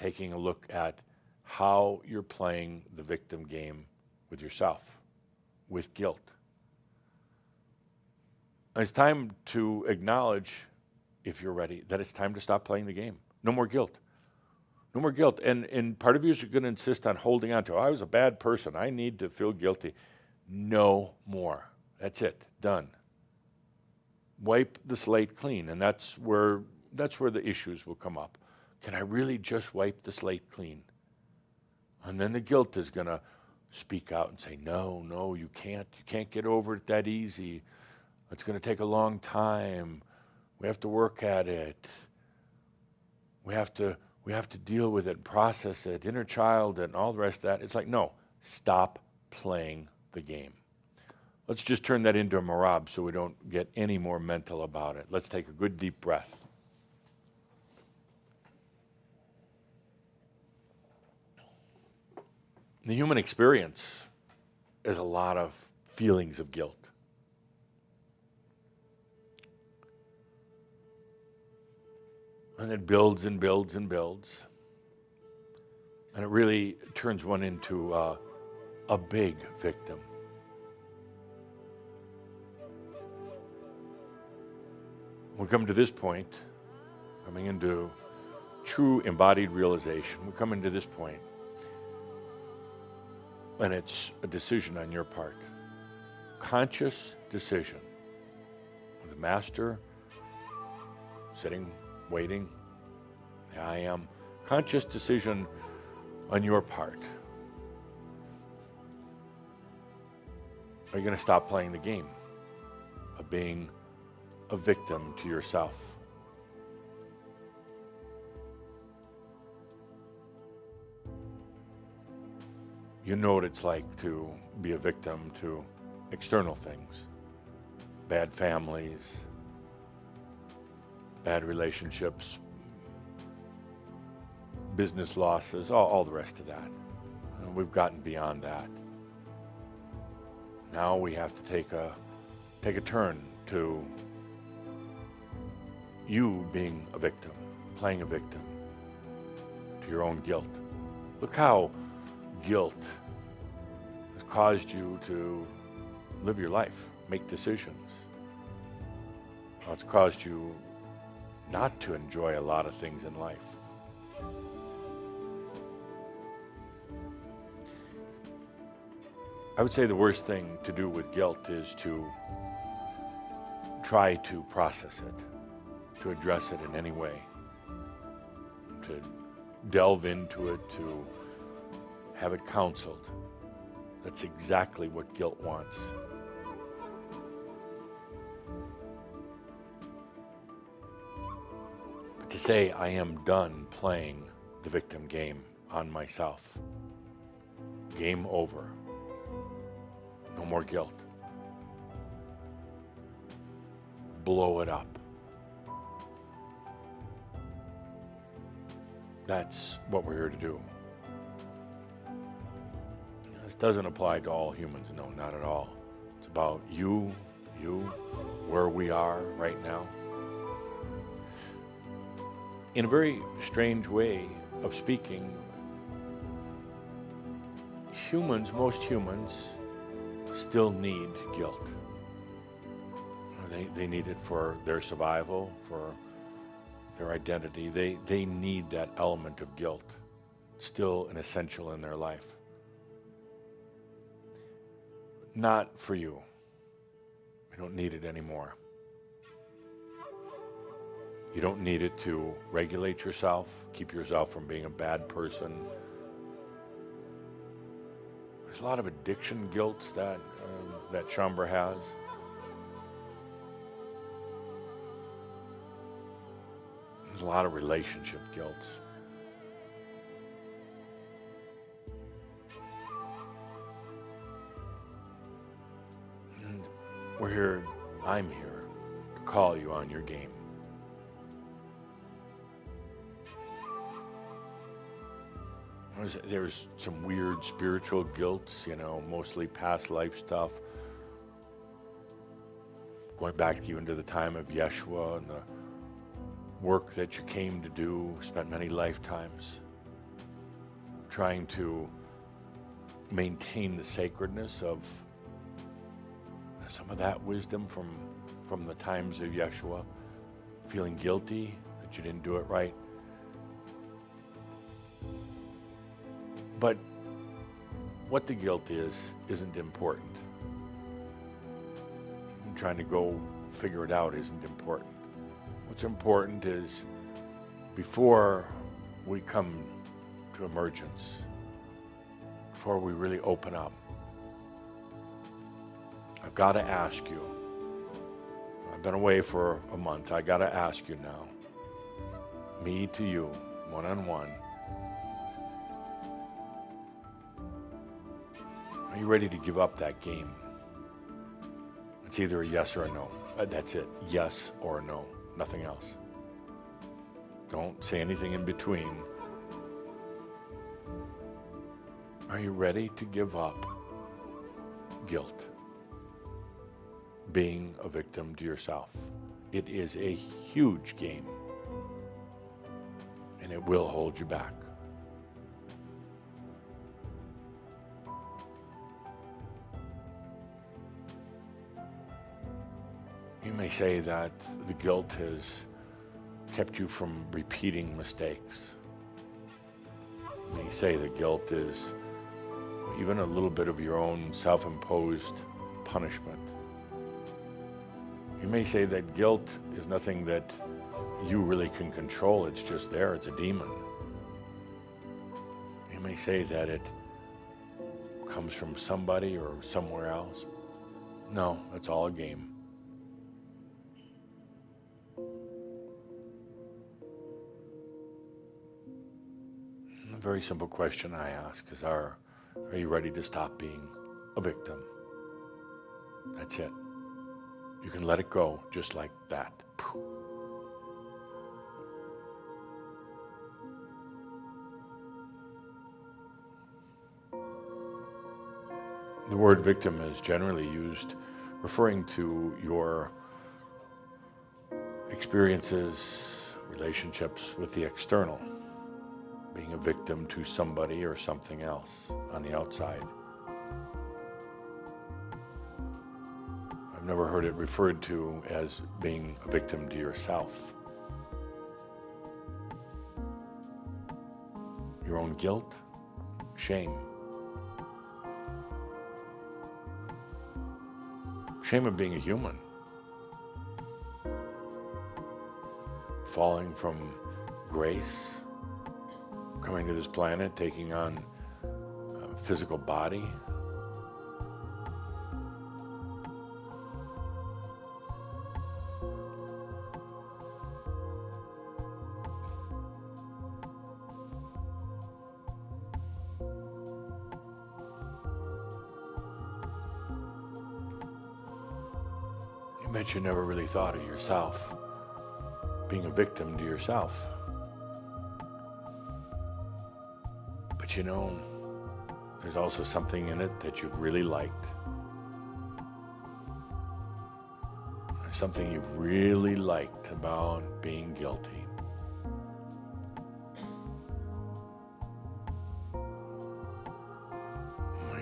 taking a look at how you're playing the victim game with yourself, with guilt. And it's time to acknowledge, if you're ready, that it's time to stop playing the game. No more guilt. No more guilt. And part of you is going to insist on holding on to, I was a bad person, I need to feel guilty. No more. That's it. Done. Wipe the slate clean, and that's where the issues will come up. Can I really just wipe the slate clean? And then the guilt is going to speak out and say, no, you can't. You can't get over it that easy. It's going to take a long time. We have to work at it. We have to deal with it, process it, inner child, and all the rest of that. It's like, no, stop playing the game. Let's just turn that into a Merab so we don't get any more mental about it. Let's take a good deep breath. The human experience is a lot of feelings of guilt. And it builds and builds and builds. And it really turns one into a big victim. We come to this point, coming into true embodied realization. We come into this point, and it's a decision on your part. Conscious decision. The master sitting, waiting, the I am. Conscious decision on your part. Are you going to stop playing the game of being a victim to yourself? You know what it's like to be a victim to external things. Bad families, bad relationships, business losses, all the rest of that. We've gotten beyond that. Now we have to take a turn to you being a victim, playing a victim to your own guilt. Look how guilt has caused you to live your life, make decisions. How it's caused you not to enjoy a lot of things in life. I would say the worst thing to do with guilt is to try to process it, to address it in any way, to delve into it, to have it counseled. That's exactly what guilt wants. But to say, I am done playing the victim game on myself. Game over. No more guilt. Blow it up. That's what we're here to do. This doesn't apply to all humans, no, not at all. It's about you, where we are right now. In a very strange way of speaking, humans, most humans, still need guilt. They need it for their survival, for their identity. They need that element of guilt, still an essential in their life. Not for you. You don't need it anymore. You don't need it to regulate yourself, keep yourself from being a bad person. There's a lot of addiction guilt that Shambra has. There's a lot of relationship guilt. And I'm here to call you on your game. There's some weird spiritual guilts, mostly past life stuff. Going back even to the time of Yeshua and the work that you came to do, spent many lifetimes. trying to maintain the sacredness of some of that wisdom from the times of Yeshua, feeling guilty that you didn't do it right. But what the guilt is isn't important. Trying to go figure it out isn't important. What's important is before we come to emergence, before we really open up, I've got to ask you, I've been away for a month, I got to ask you now, me to you, one-on-one, are you ready to give up that game? It's either a yes or a no. That's it, yes or no, nothing else. Don't say anything in between. Are you ready to give up guilt? Being a victim to yourself. It is a huge game, and it will hold you back. You may say that the guilt has kept you from repeating mistakes. You may say the guilt is even a little bit of your own self-imposed punishment. You may say that guilt is nothing that you really can control. It's just there. It's a demon. You may say that it comes from somebody or somewhere else. No, it's all a game. A very simple question I ask is, are you ready to stop being a victim? That's it. You can let it go just like that. The word victim is generally used referring to your experiences, relationships with the external, being a victim to somebody or something else on the outside. I've never heard it referred to as being a victim to yourself. Your own guilt, shame. Shame of being a human. Falling from grace, coming to this planet, taking on a physical body. I bet you never really thought of yourself being a victim to yourself. But you know, there's also something in it that you've really liked. There's something you've really liked about being guilty.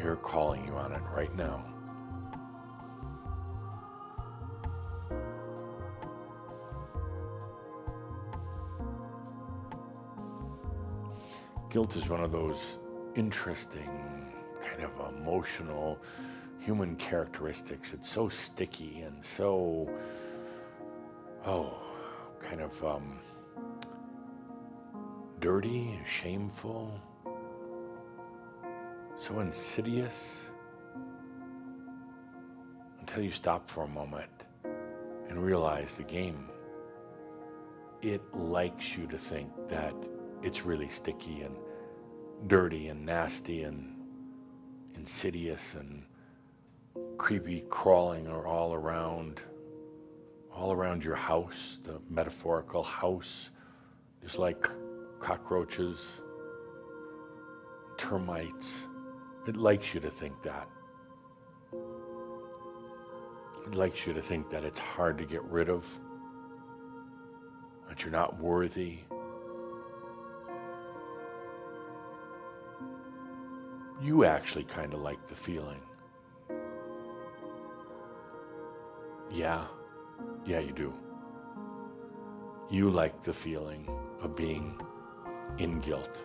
We're calling you on it right now. Guilt is one of those interesting, kind of emotional human characteristics. It's so sticky and so, kind of dirty, shameful, so insidious, until you stop for a moment and realize the game. It likes you to think that it's really sticky and dirty and nasty and insidious and creepy, crawling all around your house, the metaphorical house, just like cockroaches, termites. It likes you to think that. It likes you to think that it's hard to get rid of, that you're not worthy. you actually kind of like the feeling. Yeah, you do. You like the feeling of being in guilt.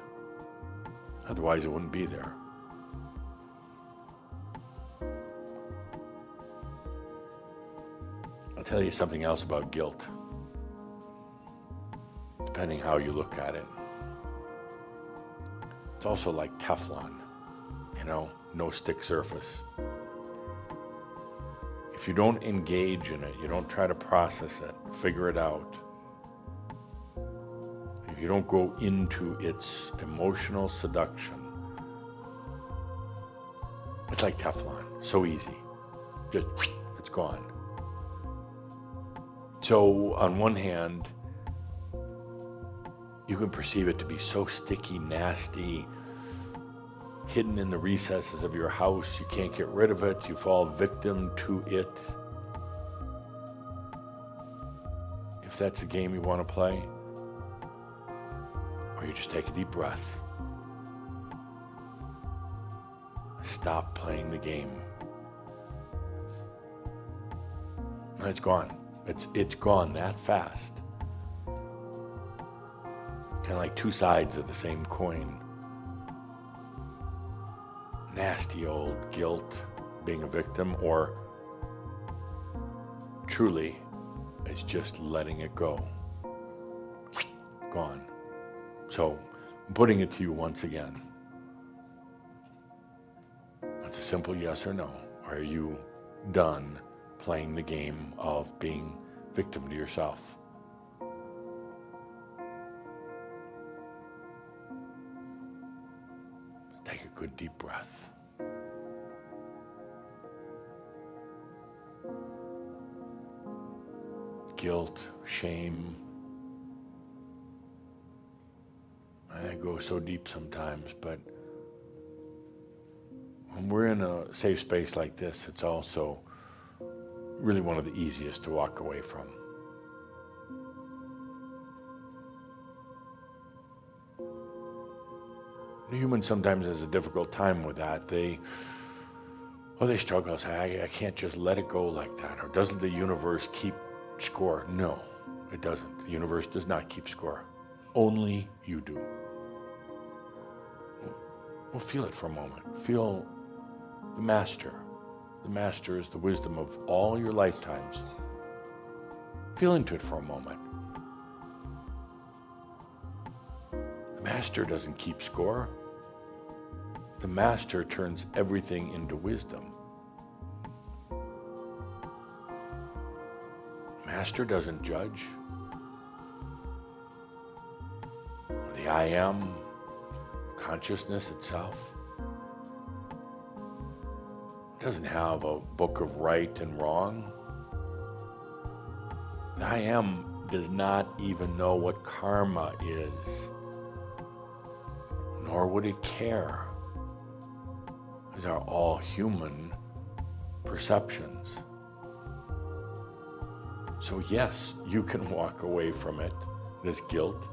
Otherwise it wouldn't be there. I'll tell you something else about guilt, depending how you look at it. It's also like Teflon, no stick surface. If you don't engage in it, you don't try to process it, figure it out, if you don't go into its emotional seduction, it's like Teflon, so easy, just it's gone. So on one hand, you can perceive it to be so sticky, nasty, hidden in the recesses of your house. You can't get rid of it. You fall victim to it. If that's the game you want to play, or you just take a deep breath. Stop playing the game. And it's gone. It's gone that fast. Kind of like two sides of the same coin. Nasty old guilt, being a victim, or truly it's just letting it go. Gone. So I'm putting it to you once again. It's a simple yes or no. Are you done playing the game of being victim to yourself? Take a good deep breath. Guilt, shame. I go so deep sometimes, but when we're in a safe space like this, it's also really one of the easiest to walk away from. The human sometimes has a difficult time with that. They struggle, say, I can't just let it go like that. Or doesn't the universe keep score? No, it doesn't. The universe does not keep score. Only you do. Well, feel it for a moment. Feel the master. The master is the wisdom of all your lifetimes. Feel into it for a moment. The master doesn't keep score. The master turns everything into wisdom. Master doesn't judge. The I am, consciousness itself, doesn't have a book of right and wrong. The I am does not even know what karma is, nor would it care. These are all human perceptions. So yes, you can walk away from it, this guilt,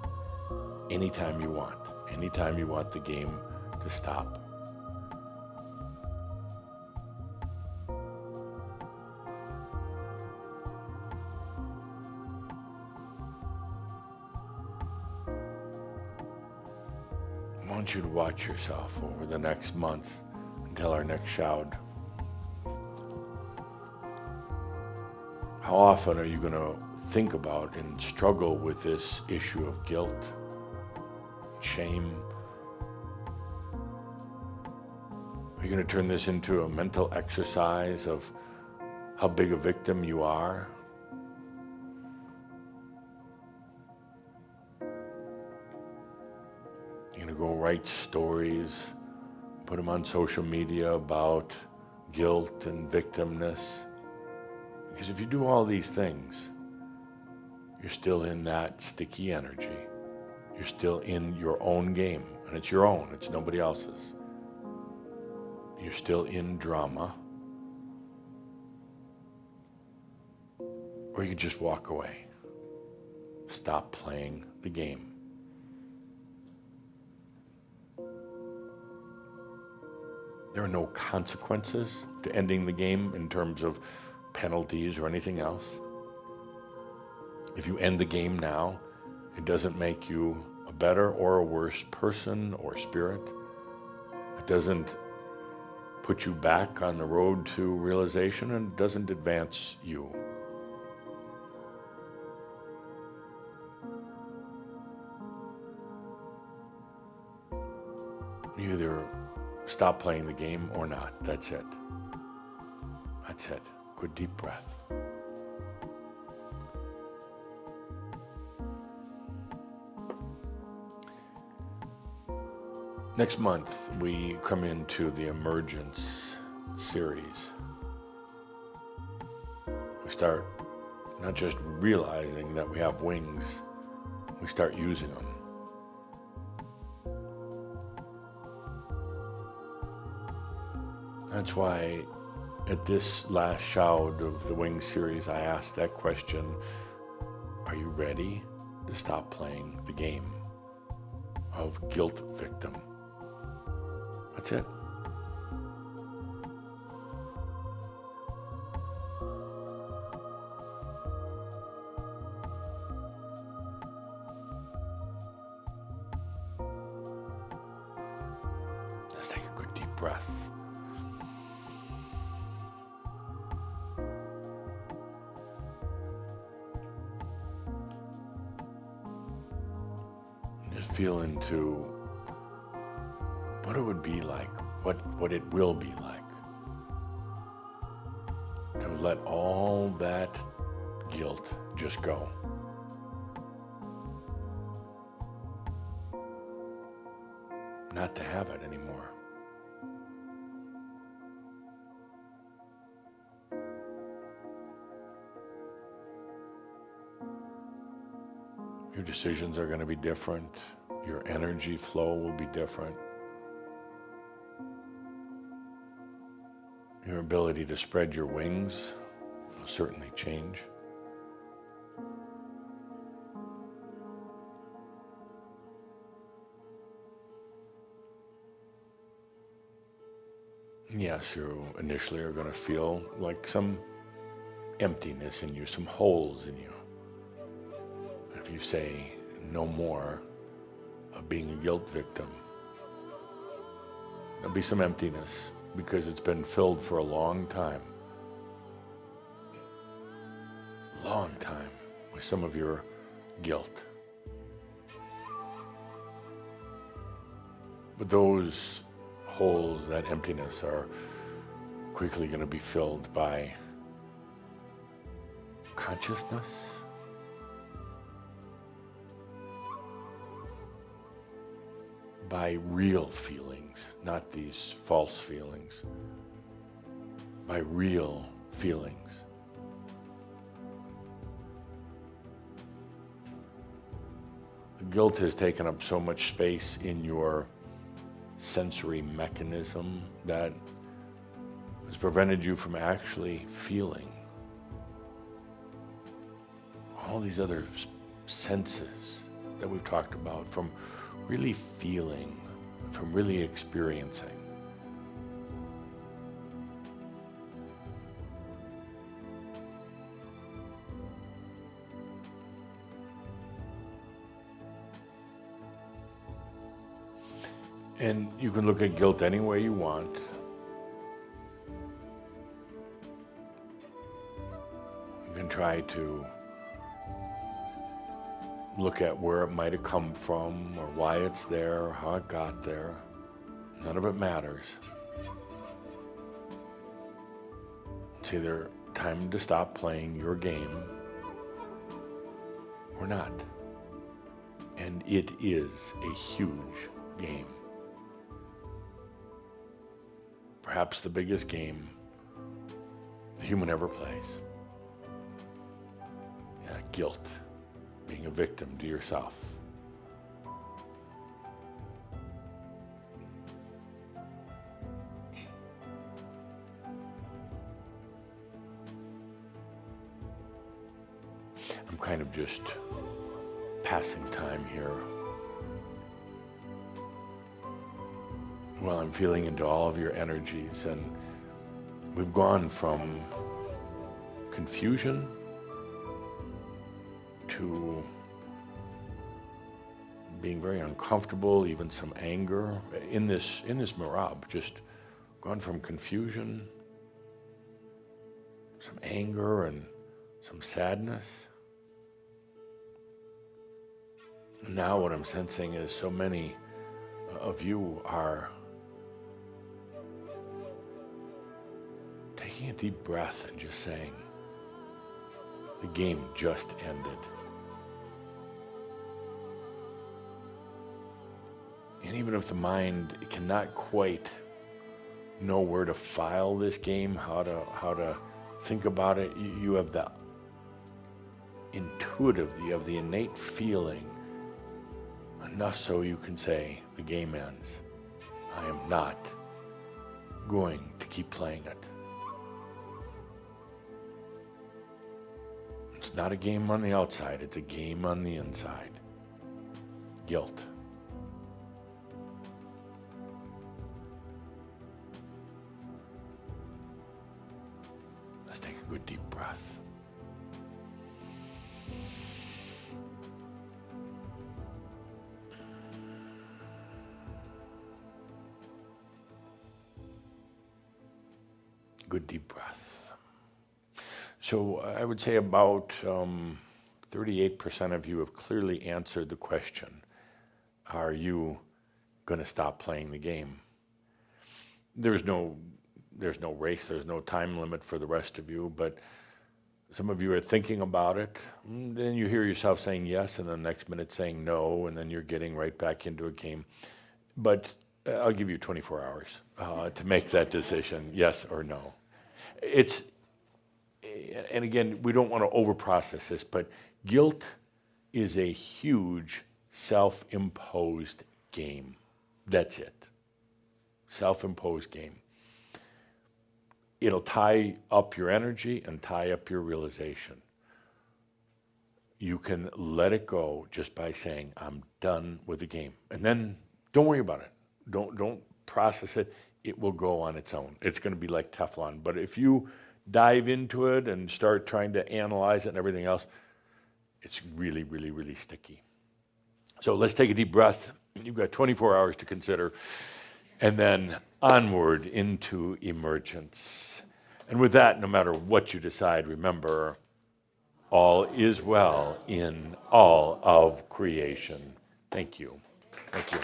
anytime you want the game to stop. I want you to watch yourself over the next month until our next shroud. How often are you going to think about and struggle with this issue of guilt, shame? Are you going to turn this into a mental exercise of how big a victim you are? You're going to go write stories, put them on social media about guilt and victimness? Because if you do all these things, you're still in that sticky energy. You're still in your own game, and it's your own, it's nobody else's. You're still in drama. Or you can just walk away. Stop playing the game. There are no consequences to ending the game in terms of penalties or anything else. If you end the game now, it doesn't make you a better or a worse person or spirit. It doesn't put you back on the road to realization, and it doesn't advance you. You either stop playing the game or not. That's it. That's it. Good deep breath. Next month, we come into the Emergence series. We start not just realizing that we have wings, we start using them. That's why at this last shroud of the Wings series, I asked that question, are you ready to stop playing the game of guilt victim? That's it. Let's take a good deep breath. Just feel into what it would be like, what it will be like to let all that guilt just go. Not to have it anymore. Your decisions are going to be different. Your energy flow will be different. Your ability to spread your wings will certainly change. Yes, you initially are going to feel like some emptiness in you, some holes in you. If you say no more of being a guilt victim, there'll be some emptiness because it's been filled for a long time with some of your guilt. But those holes, that emptiness, are quickly going to be filled by consciousness, by real feelings, not these false feelings, by real feelings. Guilt has taken up so much space in your sensory mechanism that has prevented you from actually feeling all these other senses that we've talked about, from really feeling, from really experiencing. And you can look at guilt any way you want. You can try to look at where it might have come from, or why it's there, or how it got there. None of it matters. It's either time to stop playing your game or not. And it is a huge game. Perhaps the biggest game the human ever plays. Yeah, guilt. Being a victim to yourself. I'm kind of just passing time here Well, I'm feeling into all of your energies, and we've gone from confusion to being very uncomfortable, even some anger in this Merab. Just gone from confusion, some anger, and some sadness. And now what I'm sensing is so many of you are taking a deep breath and just saying, the game just ended. And even if the mind cannot quite know where to file this game, how to think about it, you have the intuitive, you have the innate feeling, enough so you can say, the game ends. I am not going to keep playing it. It's not a game on the outside, it's a game on the inside. Guilt. Let's take a good deep breath. Good deep breath. So I would say about 38% of you have clearly answered the question, are you going to stop playing the game? There's no race, there's no time limit for the rest of you, but some of you are thinking about it, then you hear yourself saying yes, and the next minute saying no, and then you're getting right back into a game. But I'll give you 24 hours to make that decision, yes or no. And again, we don't want to overprocess this, but guilt is a huge self-imposed game. That's it. Self-imposed game. It'll tie up your energy and tie up your realization. You can let it go just by saying, I'm done with the game. And then don't worry about it. Don't process it. It will go on its own. It's going to be like Teflon. But if you dive into it and start trying to analyze it and everything else, it's really, really, really sticky. So let's take a deep breath. You've got 24 hours to consider. And then onward into emergence. And with that, no matter what you decide, remember, all is well in all of creation. Thank you. Thank you.